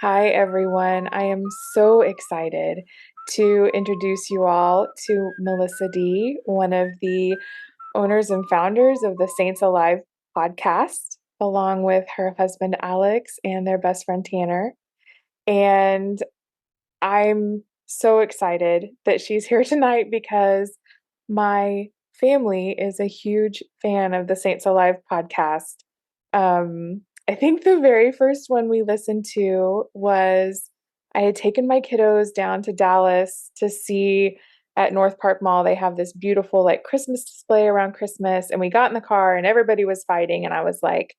Hi, everyone. I am so excited to introduce you all to Melissa Dee, one of the owners and founders of the Saints Alive podcast, along with her husband Alex and their best friend Tanner. And I'm so excited that she's here tonight because my family is a huge fan of the Saints Alive podcast. I think the very first one we listened to was I had taken my kiddos down to Dallas to see at North Park Mall. They have this beautiful like Christmas display around Christmas. And we got in the car and everybody was fighting. And I was like,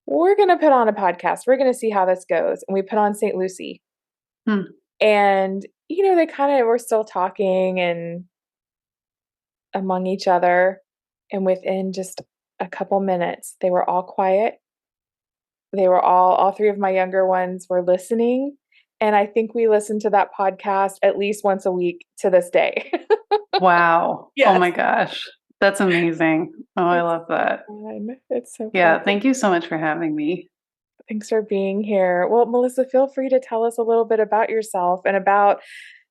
we're going to put on a podcast. We're going to see how this goes. And we put on St. Lucie. Hmm. And, they kind of were still talking and among each other. And within just a couple minutes, they were all quiet. They were all three of my younger ones were listening. And I think we listen to that podcast at least once a week to this day. Wow. Oh Yes. my gosh. That's amazing. Oh, I It's love so that. fun. It's so fun. Yeah. Thank you so much for having me. Thanks for being here. Well, Melissa, feel free to tell us a little bit about yourself and about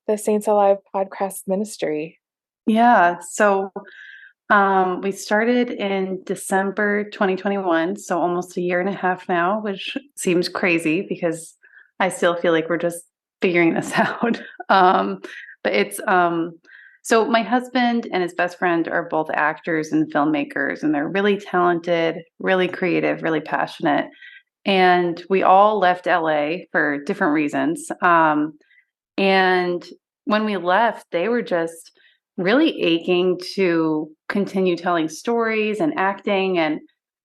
the Saints Alive podcast ministry. Yeah. We started in December 2021, so almost a year and a half now, which seems crazy because I still feel like we're just figuring this out. But so my husband and his best friend are both actors and filmmakers, and they're really talented, really creative, really passionate. And we all left LA for different reasons. And when we left, they were just really aching to continue telling stories and acting. And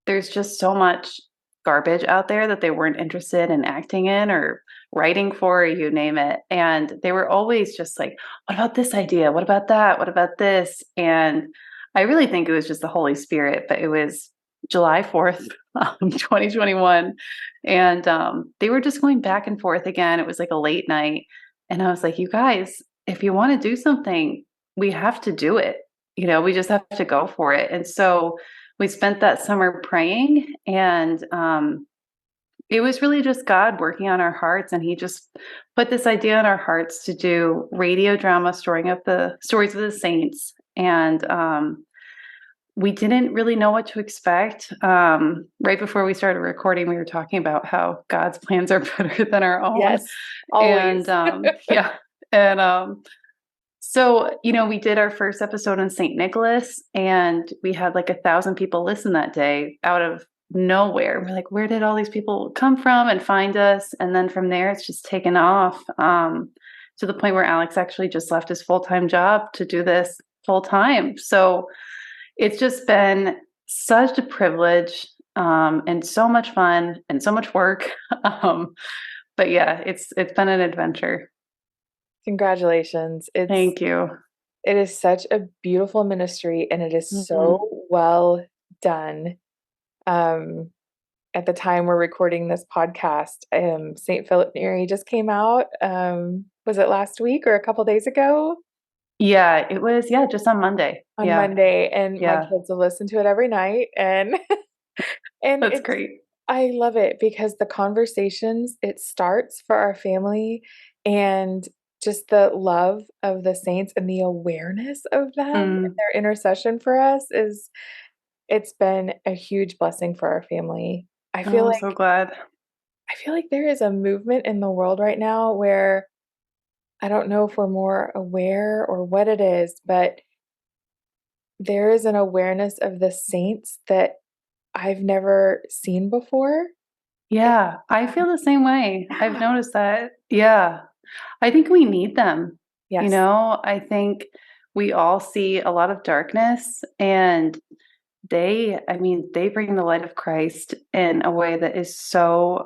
there's just so much garbage out there that they weren't interested in acting in or writing for, you name it. And they were always just like, what about this idea? What about that? What about this? And I really think it was just the Holy Spirit, but it was July 4th, 2021. And they were just going back and forth again. It was like a late night. And I was like, you guys, if you want to do something, we have to do it. We just have to go for it. And so we spent that summer praying, and it was really just God working on our hearts. And he just put this idea in our hearts to do radio drama, storing up the stories of the saints. And we didn't really know what to expect. Right before we started recording, we were talking about how God's plans are better than our own. Yes, always. And yeah. And so, we did our first episode on St. Nicholas, and we had like 1,000 people listen that day out of nowhere. We're like, where did all these people come from and find us? And then from there, it's just taken off to the point where Alex actually just left his full-time job to do this full time. So it's just been such a privilege and so much fun and so much work. But yeah, it's been an adventure. Congratulations. Thank you. It is such a beautiful ministry and it is Mhm. so well done. Um, at the time we're recording this podcast, St. Philip Neri just came out. Was it last week or a couple days ago? Yeah, it was, just on Monday. On Yeah, Monday, and my yeah, kids will listen to it every night, and and that's it's great. I love it because the conversations it starts for our family and just the love of the saints and the awareness of them and Mm. their intercession for us is it's been a huge blessing for our family. I Oh, feel I'm like so glad. I feel like there is a movement in the world right now where I don't know if we're more aware or what it is, but there is an awareness of the saints that I've never seen before. And Yeah, I feel the same way. I've yeah. noticed that. Yeah, I think we need them. Yes. I think we all see a lot of darkness, and they bring the light of Christ in a way that is so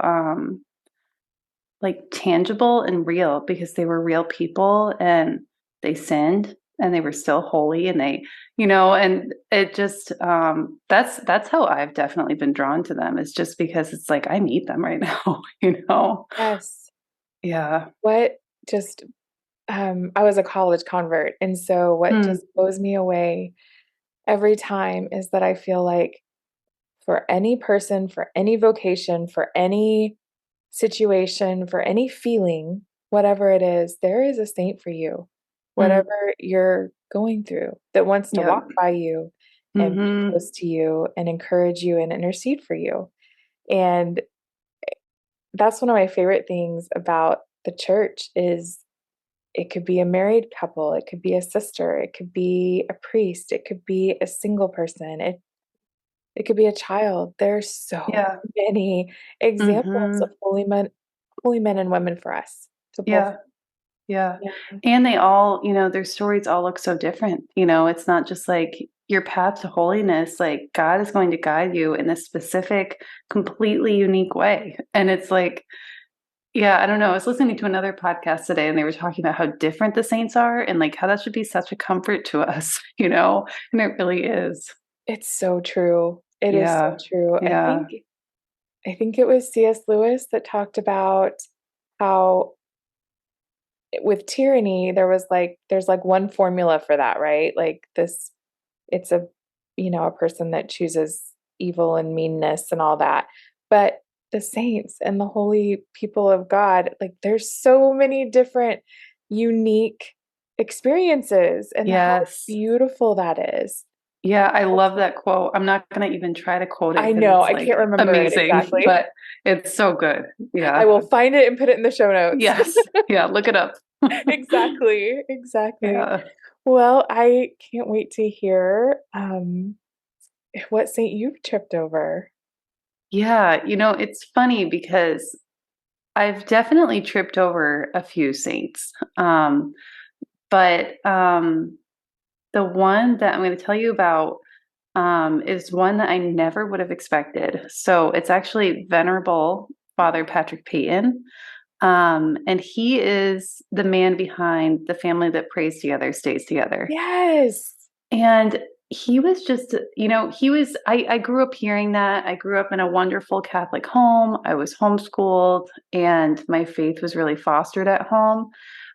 like tangible and real because they were real people and they sinned and they were still holy, and and it just that's how I've definitely been drawn to them. It's just because it's like I need them right now. Yes. Yeah. What just I was a college convert, and so what Hmm. just blows me away every time is that I feel like for any person, for any vocation, for any situation, for any feeling, whatever it is, there is a saint for you. Mm. Whatever you're going through, that wants to Yeah. walk by you and be Hmm. close to you and encourage you and intercede for you. And that's one of my favorite things about the church is it could be a married couple, it could be a sister, it could be a priest, it could be a single person, it could be a child. There's so Yeah. many examples of Hmm. holy men and women for us to pull from. Yeah. Yeah. Yeah. And they all, their stories all look so different. It's not just like your path to holiness, like God is going to guide you in a specific, completely unique way. And it's like, yeah, I don't know. I was listening to another podcast today and they were talking about how different the saints are and like how that should be such a comfort to us, and it really is. It's so true. It is so Yeah. true. Yeah. I think it was C.S. Lewis that talked about how with tyranny there's like one formula for that, right? Like this it's a person that chooses evil and meanness and all that. But the saints and the holy people of God, like there's so many different unique experiences and how Yes. beautiful that is. Yeah, I love that quote. I'm not going to even try to quote it I because know, it's I like can't remember it amazing, exactly. but it's so good. I Yeah. will find it and put it in the show notes. Yes. Yeah. Look it up. Exactly, exactly. Yeah. Well, I can't wait to hear what saint you've tripped over. Yeah. It's funny because I've definitely tripped over a few saints. But the one that I'm going to tell you about is one that I never would have expected. So it's actually Venerable Father Patrick Peyton. And he is the man behind the family that prays together, stays together. Yes. And he was just, I grew up hearing that. I grew up in a wonderful Catholic home. I was homeschooled and my faith was really fostered at home.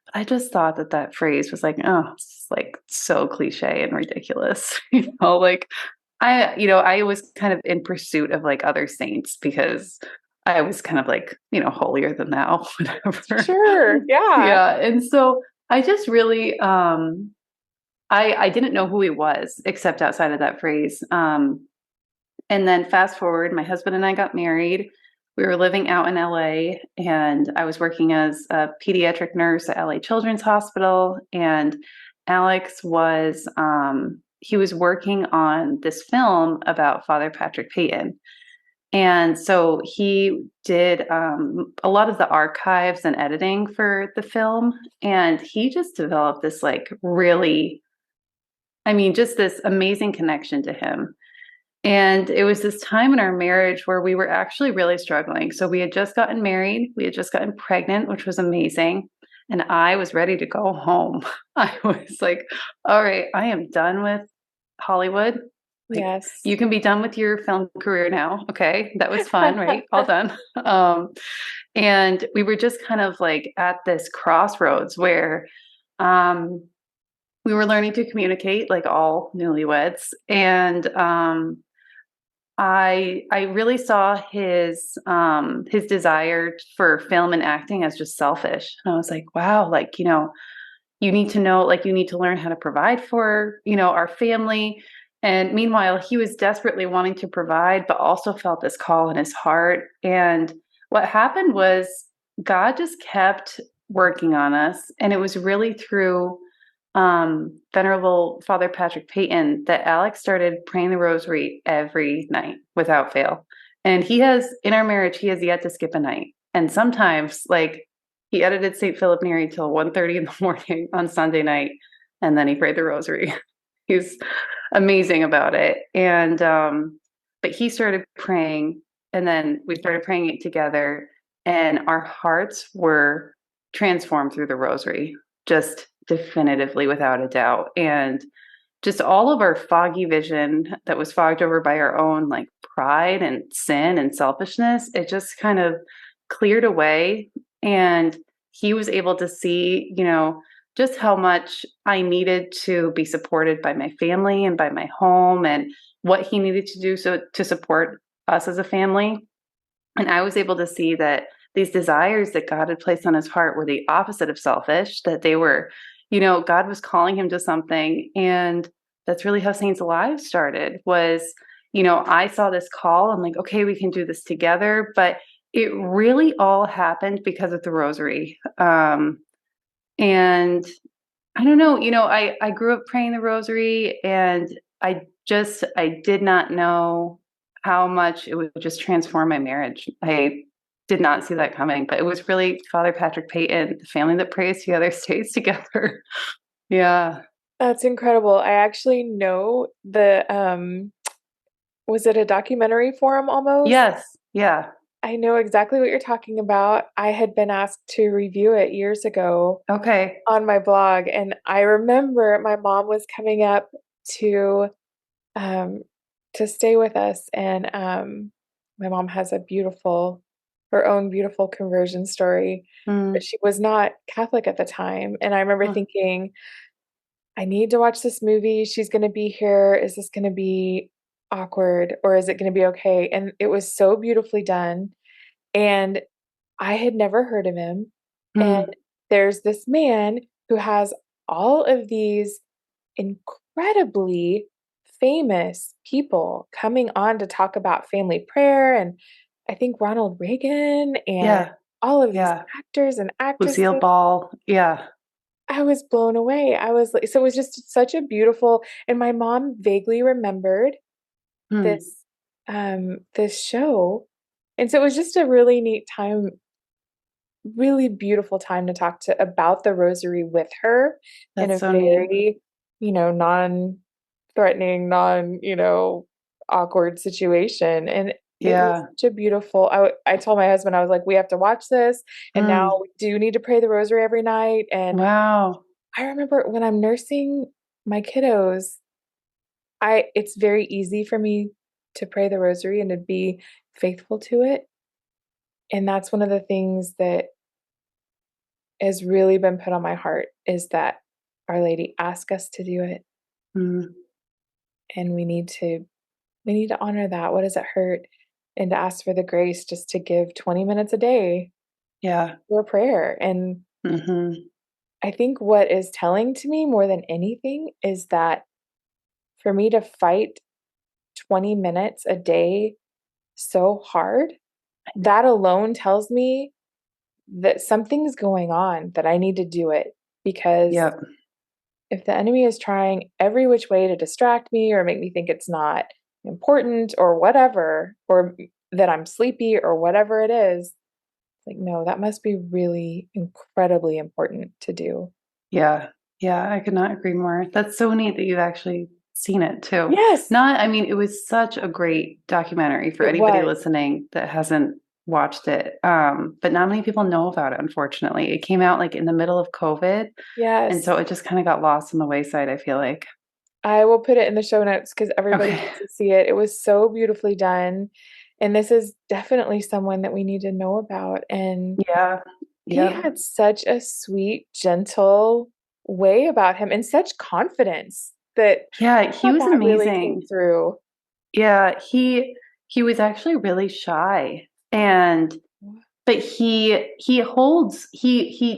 But I just thought that phrase was like, oh, it's like so cliche and ridiculous. Like I was kind of in pursuit of like other saints because I was kind of like, holier than thou, whatever. Sure. Yeah. Yeah. And so I just really, I didn't know who he was except outside of that phrase. And then fast forward, my husband and I got married. We were living out in LA, and I was working as a pediatric nurse at LA Children's Hospital. And Alex was he was working on this film about Father Patrick Peyton. And so he did a lot of the archives and editing for the film. And he just developed this like really, I mean, just this amazing connection to him. And it was this time in our marriage where we were actually really struggling. So we had just gotten married, we had just gotten pregnant, which was amazing. And I was ready to go home. I was like, all right, I am done with Hollywood. Like, Yes. you can be done with your film career now. Okay. That was fun, right? All done. And we were just kind of like at this crossroads where um, we were learning to communicate like all newlyweds. And I really saw his desire for film and acting as just selfish. And I was like, wow, like, you need to know, like, you need to learn how to provide for, our family. And meanwhile, he was desperately wanting to provide, but also felt this call in his heart. And what happened was God just kept working on us. And it was really through Venerable Father Patrick Peyton that Alex started praying the rosary every night without fail. And in our marriage, he has yet to skip a night. And sometimes, like, he edited St. Philip Neri till 1:30 in the morning on Sunday night, and then he prayed the rosary. He's amazing about it. And, but he started praying, and then we started praying it together, and our hearts were transformed through the rosary, just definitively without a doubt. And just all of our foggy vision that was fogged over by our own like pride and sin and selfishness, it just kind of cleared away. And he was able to see, just how much I needed to be supported by my family and by my home and what he needed to do so to support us as a family. And I was able to see that these desires that God had placed on his heart were the opposite of selfish, that they were, God was calling him to something. And that's really how Saints Alive started was, I saw this call. I'm like, okay, we can do this together. But it really all happened because of the rosary. And I don't know, I grew up praying the rosary, and I did not know how much it would just transform my marriage. I did not see that coming, but it was really Father Patrick Peyton, the family that prays together stays together. Yeah. That's incredible. I actually know was it a documentary for him almost? Yes. Yeah. I know exactly what you're talking about. I had been asked to review it years ago Okay. on my blog, and I remember my mom was coming up to um to stay with us, and my mom has her own beautiful conversion story, but Mm. she was not Catholic at the time, and I remember Mm. thinking, I need to watch this movie. She's going to be here. Is this going to be awkward or is it going to be okay? And it was so beautifully done. And I had never heard of him. And Mm. there's this man who has all of these incredibly famous people coming on to talk about family prayer. And I think Ronald Reagan and Yeah. all of these Yeah. actors and actresses. Lucille Ball. Yeah. I was blown away. I was like, so it was just such a beautiful, and my mom vaguely remembered Mm. this show. And so it was just a really neat time, really beautiful time to talk to about the rosary with her in That's a so neat. very, non-threatening, awkward situation. And it was Yeah. such a beautiful, I told my husband, I was like, we have to watch this. And now Mm. we do need to pray the rosary every night. And Wow. I remember when I'm nursing my kiddos, it's very easy for me to pray the rosary and to be faithful to it. And that's one of the things that has really been put on my heart is that Our Lady asked us to do it, Mm. and we need to honor that. What does it hurt? And to ask for the grace just to give 20 minutes a day Yeah. for a prayer. And Hmm. I think what is telling to me more than anything is that for me to fight 20 minutes a day so hard, that alone tells me that something's going on, that I need to do it. Because Yep. if the enemy is trying every which way to distract me or make me think it's not important or whatever, or that I'm sleepy or whatever it is, like, no, that must be really incredibly important to do. Yeah. Yeah, I could not agree more. That's so neat that you've actually seen it too. Yes, I mean, it was such a great documentary for it anybody was. listening that hasn't watched it. But not many people know about it, unfortunately. It came out like in the middle of COVID, and Yes. so it just kind of got lost on the wayside, I feel like. I will put it in the show notes because everybody Okay. needs to see it. It was so beautifully done. And this is definitely someone that we need to know about. And Yeah. he Yep. had such a sweet, gentle way about him and such confidence that Yeah, I he thought was that really came amazing. through. Yeah, he was actually really shy, and but he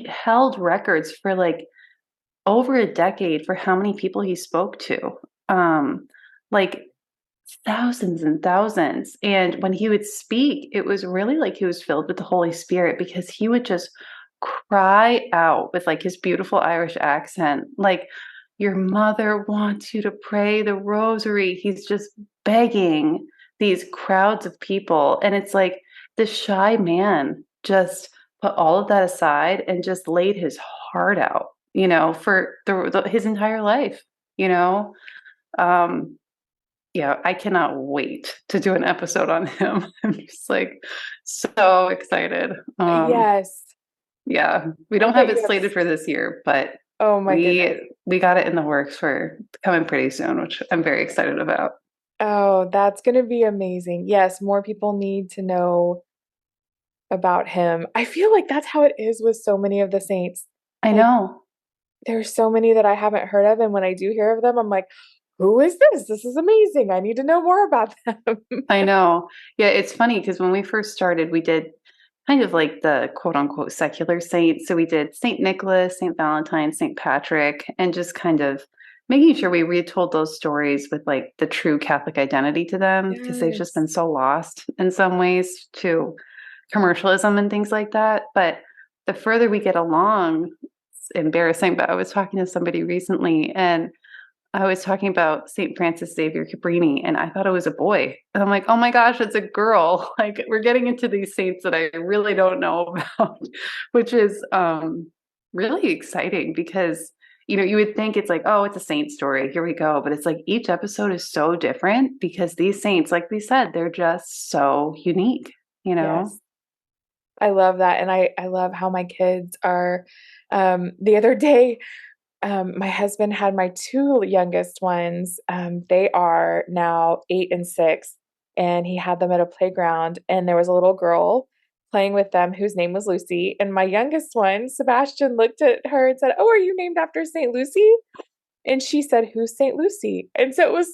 held records for like over a decade for how many people he spoke to. Like thousands and thousands. And when he would speak, it was really like he was filled with the Holy Spirit because he would just cry out with like his beautiful Irish accent, like, your mother wants you to pray the rosary. He's just begging these crowds of people. And it's like this shy man just put all of that aside and just laid his heart out, for his entire life, you know? Um, yeah, I cannot wait to do an episode on him. I'm just like so excited. Yes. Yeah, we I don't bet have you it have. slated for this year, but Oh my goodness. we got it in the works for coming pretty soon, which I'm very excited about. Oh, that's going to be amazing. Yes, more people need to know about him. I feel like that's how it is with so many of the saints. I Like, know. there's so many that I haven't heard of. And when I do hear of them, I'm like, who is this? This is amazing. I need to know more about them. I know. Yeah, it's funny because when we first started, we did kind of like the quote unquote secular saints. So we did Saint Nicholas, Saint Valentine, Saint Patrick, and just kind of making sure we retold those stories with like the true Catholic identity to them because they've just Yes. been so lost in some ways to commercialism and things like that. But the further we get along, it's embarrassing, but I was talking to somebody recently and I was talking about St. Francis Xavier Cabrini, and I thought it was a boy. And I'm like, oh my gosh, it's a girl. Like, we're getting into these saints that I really don't know about, which is really exciting because, you would think it's like, oh, it's a saint story. Here we go. But it's like each episode is so different because these saints, like we said, they're just so unique, you know? Yes. I love that. And I love how my kids are the other day, my husband had my two youngest ones. They are now 8 and 6, and he had them at a playground, and there was a little girl playing with them whose name was Lucy. And my youngest one, Sebastian, looked at her and said, "Oh, are you named after Saint Lucy?" And she said, "Who's Saint Lucy?" And so it was,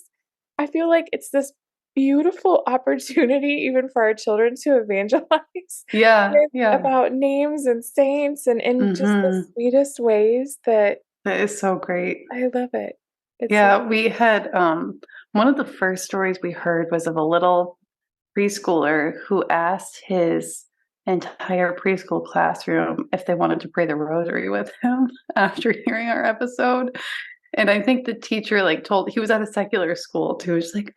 I feel like it's this beautiful opportunity even for our children to evangelize Yeah, with yeah. about names and saints and in just the Hmm. sweetest ways that That is so great. I love it. It's so Yeah, we had one of the first stories we heard was of a little preschooler who asked his entire preschool classroom if they wanted to pray the rosary with him after hearing our episode. And I think the teacher like told he was at a secular school too. She's like,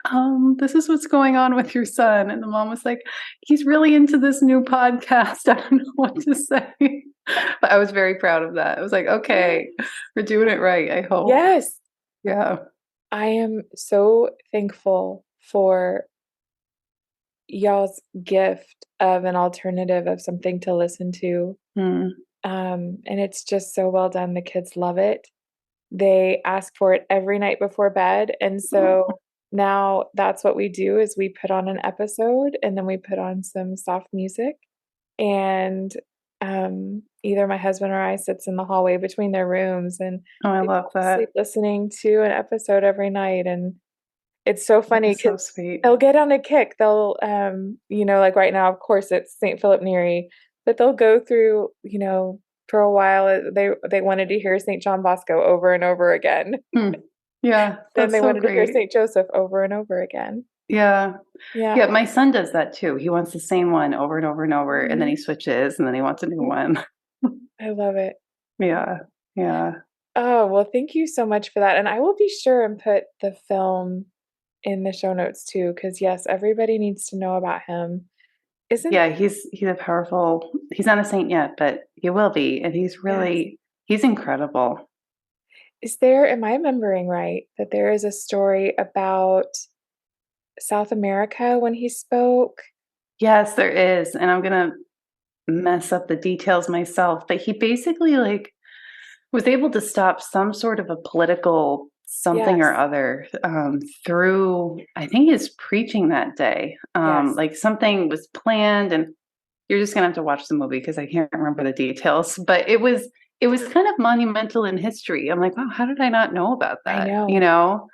this is what's going on with your son. And the mom was like, he's really into this new podcast. I don't know what to say. But I was very proud of that. I was like, okay, Yes. we're doing it right, I hope. Yes. Yeah. I am so thankful for y'all's gift of an alternative of something to listen to. Mm. And it's just so well done. The kids love it. They ask for it every night before bed. And so now that's what we do is we put on an episode and then we put on some soft music and either my husband or I sits in the hallway between their rooms and Oh, I they love fall asleep that. listening to an episode every night. And it's so That funny is so because sweet. they'll get on a kick. They'll, like right now, of course, it's St. Philip Neri, but they'll go through, for a while, they wanted to hear St. John Bosco over and over again. Hmm. Yeah, Then that's they so wanted to hear great. St. Joseph over and over again. Yeah. Yeah. Yeah, my son does that too. He wants the same one over and over and over, and then Mhm. he switches, and then he wants a new Yeah. one. I love it. Yeah, yeah. Oh, well, thank you so much for that. And I will be sure and put the film in the show notes too, because yes, everybody needs to know about him. Isn't Yeah, he's a powerful he's not a saint yet, but he will be, and Yes. he's incredible. Is there, am I remembering right, that there is a story about South America when he spoke? Yes, there is, and I'm gonna mess up the details myself, but he basically, like, was able to stop some sort of a political something or Yes. other, through, I think, his preaching that day. Yes. Like, something was planned, and you're just gonna have to watch the movie because I can't remember the details, but it was kind of monumental in history. I'm like, "Wow, how did I not know about I that?" You know. know?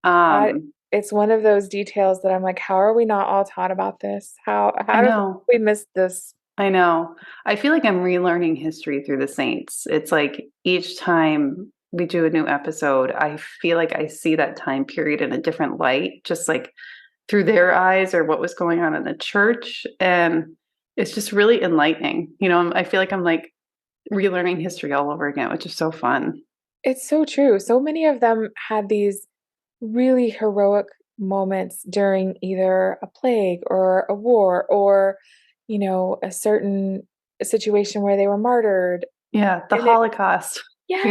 That Um, it's one of those details that I'm like, "How are we not all taught about this? I How did know. we miss this?" I know. I feel like I'm relearning history through the saints. It's like each time we do a new episode, I feel like I see that time period in a different light, just like through their eyes or what was going on in the church. And it's just really enlightening. I feel like I'm like relearning history all over again, which is so fun. It's so true. So many of them had these really heroic moments during either a plague or a war or, a certain situation where they were martyred. Yeah, the And it Holocaust, Yes,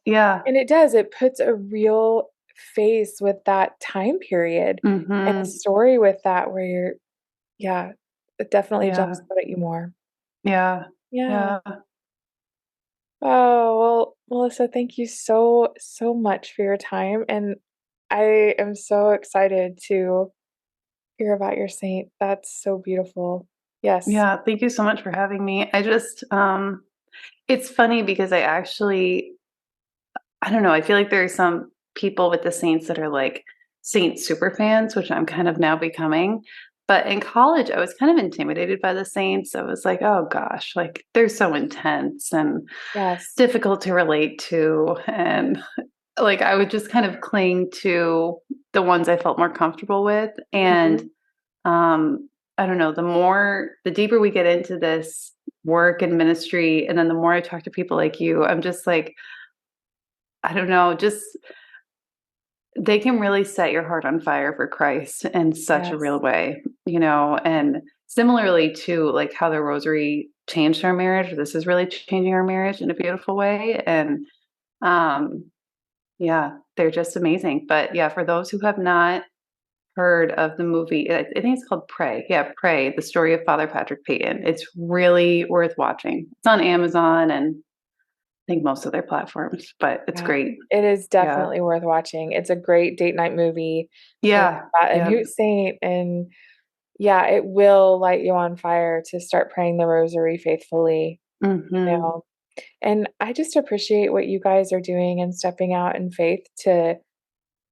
Yeah. and it does. It puts a real face with that time period and a Mhm. story with that where you're yeah, it definitely Yeah. jumps out at you more. Yeah. Yeah. Yeah. Oh, well, Melissa, thank you so, so much for your time, and I am so excited to hear about your saint. That's so beautiful. Yes. Yeah, thank you so much for having me. It's funny because I don't know, I feel like there are some people with the Saints that are like Saint super fans, which I'm kind of now becoming. But in college, I was kind of intimidated by the saints. I was like, oh gosh, like they're so intense and Yes. difficult to relate to. And like I would just kind of cling to the ones I felt more comfortable with. And Mhm. I don't know, the deeper we get into this work and ministry, and then the more I talk to people like you, I'm just like, I don't know, just they can really set your heart on fire for Christ in such a real Yes. way, you know, and similarly to like how the rosary changed our marriage, this is really changing our marriage in a beautiful way. And um, yeah, they're just amazing. But yeah, for those who have not heard of the movie, I think it's called Pray. Yeah, Pray, the story of Father Patrick Peyton. It's really worth watching. It's on Amazon and I think most of their platforms, but it's Yeah. great. It is Yeah. definitely worth watching. It's a great date night movie to Yeah. a Yeah. new saint, and yeah, it will light you on fire to start praying the rosary faithfully, you Hmm. know. And I just appreciate what you guys are doing and stepping out in faith to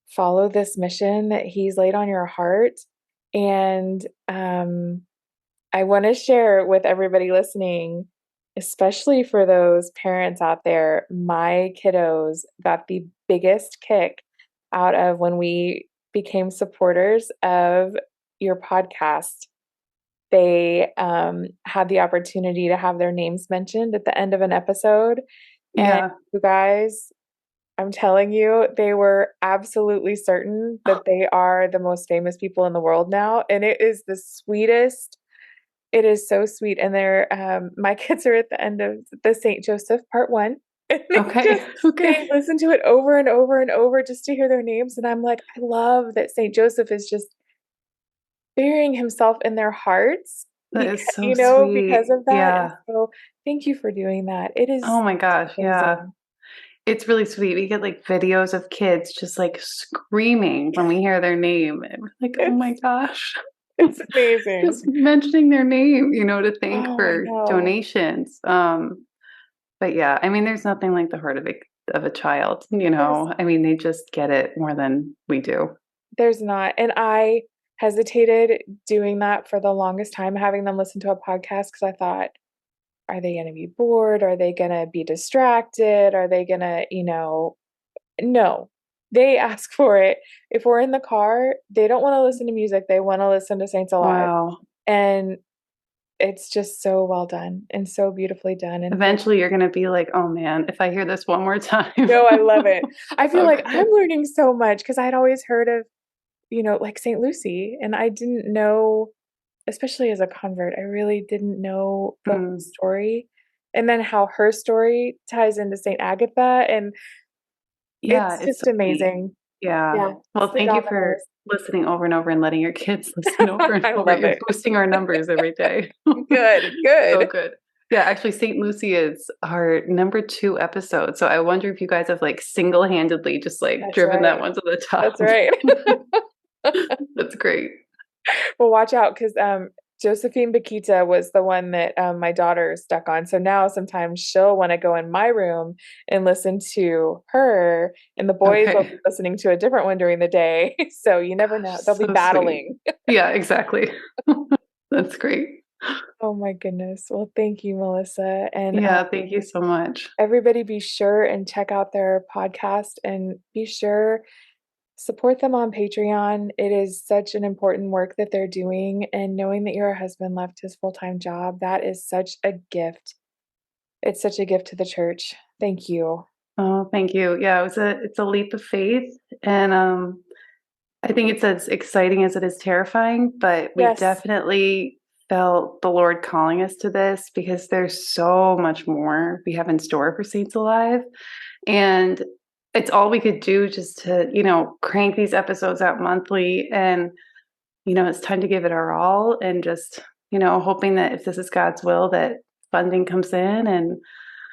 follow this mission that he's laid on your heart. And I want to share with everybody listening, especially for those parents out there, my kiddos got the biggest kick out of when we became supporters of your podcast. They had the opportunity to have their names mentioned at the end of an episode. And Yeah. you guys, I'm telling you, they were absolutely certain that they are the most famous people in the world now. And it is the sweetest, it is so sweet, and they're, my kids are at the end of the Saint Joseph part 1, and Okay. they Okay. listen to it over and over and over just to hear their names, and I'm like, "I love that Saint Joseph is just burying himself in their hearts, That is so because sweet. of that," and Yeah. so thank you for doing that. It Oh is my gosh. Yeah. amazing. It's really sweet. We get like videos of kids just like screaming when we hear their name. And we're like, oh my It's gosh. it's amazing. Just mentioning their name, you know, to thank Oh, I for know. donations. But yeah, I mean, there's nothing like the heart of a child, you There's know. I mean, they just get it more than we do. there's not, and I hesitated doing that for the longest time, having them listen to a podcast because I thought, are they gonna be bored? Are they gonna be distracted? Are they gonna, no. They ask for it. If we're in the car, they don't wanna listen to music, they wanna listen to Saints Alive, Wow. and it's just so well done and so beautifully done, and thank Eventually you're gonna be like, oh man, if I hear this one more time. no, I love it. I feel like I'm Okay. learning so much because 'cause I'd always heard of, like Saint Lucy, and I didn't know, especially as a convert, I really didn't know the whole Mm. story, and then how her story ties into Saint Agatha, and Yeah, it's it's so just neat. amazing. Yeah. Yeah, Well, stick thank on you the for list. listening over and over and letting your kids listen over and I over. love You're it. boosting our numbers every day. Good, So good. good. Yeah, actually, St. Lucy is our number 2 episode. So I wonder if you guys have like single-handedly just like That's driven that right. one to the That's top. right. That's great. Well, watch out because Josephine Bakita was the one that my daughter stuck on. So now sometimes she'll want to go in my room and listen to her, and the boys will Okay. be listening to a different one during the day. So you never Gosh, know. They'll be so sweet. battling. Yeah, exactly. That's great. Oh my goodness. Well, thank you, Melissa. And Yeah, thank you so much. everybody be sure and check out their podcast, and be sure support them on Patreon. It is such an important work that they're doing, and knowing that your husband left his full-time job, that is such a gift. It's such a gift to the church. Thank you. Oh, thank you. Yeah, it's a leap of faith, and I think it's as exciting as it is terrifying, but we Yes. definitely felt the Lord calling us to this because there's so much more we have in store for Saints Alive. And it's all we could do just to, you know, crank these episodes out monthly. And, you know, it's time to give it our all and just, you know, hoping that if this is God's will, that funding comes in and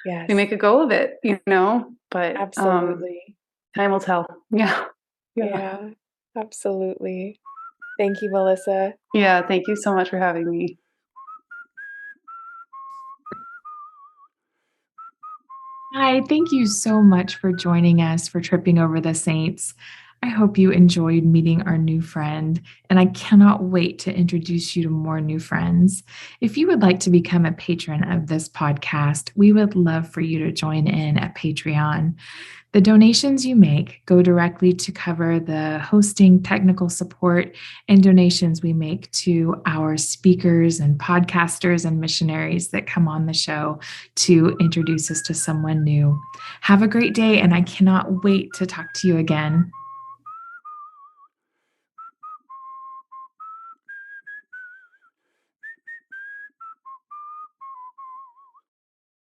we Yes. make a go of it, you know. But Absolutely. time will tell. Yeah. Yeah. Yeah. Absolutely. Thank you, Melissa. Yeah. Thank you so much for having me. Hi, thank you so much for joining us for Tripping Over the Saints. I hope you enjoyed meeting our new friend, and I cannot wait to introduce you to more new friends. If you would like to become a patron of this podcast, we would love for you to join in at Patreon. The donations you make go directly to cover the hosting, technical support, and donations we make to our speakers and podcasters and missionaries that come on the show to introduce us to someone new. Have a great day, and I cannot wait to talk to you again.